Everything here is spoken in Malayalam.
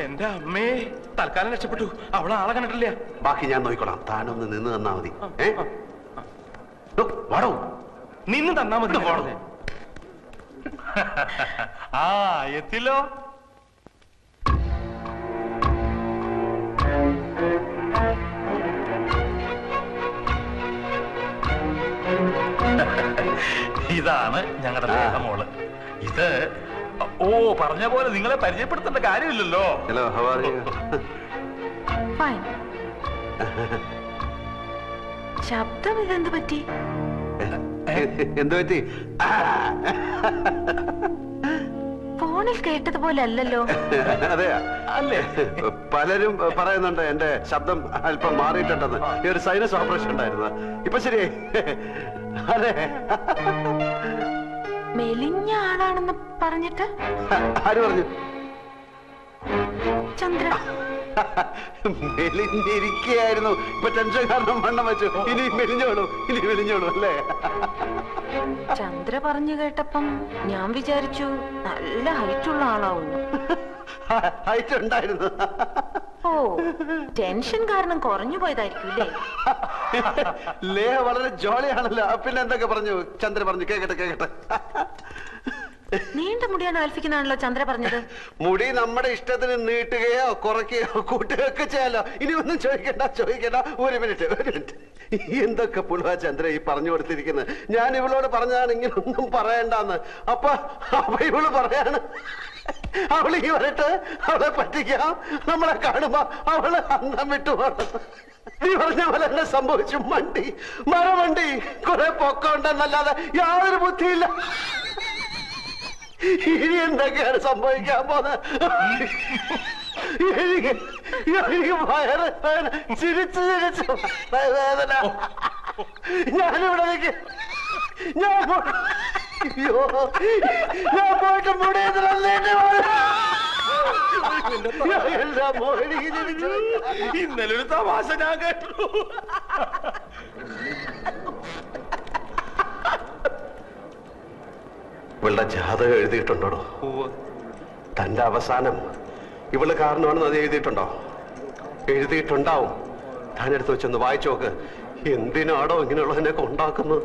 എന്റെ അമ്മേ, തൽക്കാലം രക്ഷപ്പെട്ടു. അവളെ ആളെ കണ്ടിട്ടില്ല. ബാക്കി ഞാൻ നോക്കിക്കോളാം. താനൊന്ന് നിന്ന് തന്നാ മതി. വാടോ, നിന്ന് തന്നാ മതി. ആ എത്തില്ലോ. ഇതാണ് ഞങ്ങളുടെ മോള്. ഇത് ഓ പറഞ്ഞ പോലെ നിങ്ങളെ പരിചയപ്പെടുത്തേണ്ട കാര്യമില്ലല്ലോ. Hello, how are you? Fine. ശബ്ദം ഇതെന്ത് പറ്റി? എന്ത് പറ്റി? ഫോണിൽ കേട്ടതുപോലെ അല്ലല്ലോ. അതെ അല്ലേ? പലരും പറയുന്നുണ്ട് എന്റെ ശബ്ദം അല്പം മാറിയിട്ടുണ്ടെന്ന്. ഈ ഒരു സൈനസ് ഓപ്പറേഷൻ ഉണ്ടായിരുന്നു. ഇപ്പൊ ശരിയായി. അതെ, മെലിഞ്ഞ ആളാണെന്ന് പറഞ്ഞിട്ട്. ആര് പറഞ്ഞു? ചന്ദ്ര. മെലിഞ്ഞിരിക്കുകയായിരുന്നു. ഇപ്പൊ ടെൻഷൻ കാരണം വണ്ണം വെച്ചു. ഇനി മെലിഞ്ഞോളൂ, ഇനി മെലിഞ്ഞോളൂ അല്ലേ? ചന്ദ്ര പറഞ്ഞു കേട്ടപ്പം ഞാൻ വിചാരിച്ചു നല്ല ഹൈറ്റുള്ള ആളാവുന്നു. ഹൈറ്റ് ഉണ്ടായിരുന്നു. ഓ, ടെൻഷൻ കാരണം കുറഞ്ഞു പോയതായിരിക്കും അല്ലേ? ലേഹ വളരെ ജോളിയാണല്ലോ. പിന്നെ എന്തൊക്കെ പറഞ്ഞു ചന്ദ്ര? പറഞ്ഞു കേക്കട്ടെ കേക്കട്ടെ. നീണ്ട മുടിയാണ് ആൽഫിക്കുന്നാണല്ലോ ചന്ദ്ര പറഞ്ഞത്. മുടി നമ്മുടെ ഇഷ്ടത്തിന് നീട്ടുകയോ കുറയ്ക്കുകയോ കൂട്ടുകയോ ഒക്കെ ചെയ്യാലോ. ഇനി ഒന്നും ചോദിക്കണ്ട. ഒരു മിനിറ്റ്. എന്തൊക്കെ പുളുവാ ചന്ദ്ര ഈ പറഞ്ഞു കൊടുത്തിരിക്കുന്നത്? ഞാൻ ഇവളോട് പറഞ്ഞതാണ് ഇങ്ങനെ ഒന്നും പറയണ്ടെന്ന്. അപ്പൊ ഇവള് പറയാണ് അവള് ഈ വരട്ട്, അവളെ പറ്റിക്കാം, നമ്മളെ കാണുമ്പോ അവള് അന്തം വിട്ടു പോകണം. നീ പറഞ്ഞ പോലെ തന്നെ സംഭവിച്ചു. മരവണ്ടി കുറെ പൊക്കമുണ്ടെന്നല്ലാതെ യാതൊരു ബുദ്ധിയില്ല. ഇനി എന്തൊക്കെയാണ് സംഭവിക്കാൻ പോകുന്നത്? എനിക്ക് വയറ് ചിരിച്ചു വേദന. ഞാനിവിടെ നിൽക്ക്. ഞാൻ പോയിട്ട് ഇന്നലെ ഒരു തമാശ ഞാൻ കേട്ടു. ഇവളുടെ ജാതകം എഴുതിയിട്ടുണ്ടോ? തന്റെ അവസാനം ഇവള് കാരണമാണെന്ന് അത് എഴുതിയിട്ടുണ്ടോ? എഴുതിയിട്ടുണ്ടാവും. താനെടുത്ത് വെച്ചൊന്ന് വായിച്ചു നോക്ക്. എന്തിനാടോ ഇങ്ങനെയുള്ളതിനൊക്കെ ഉണ്ടാക്കുന്നത്?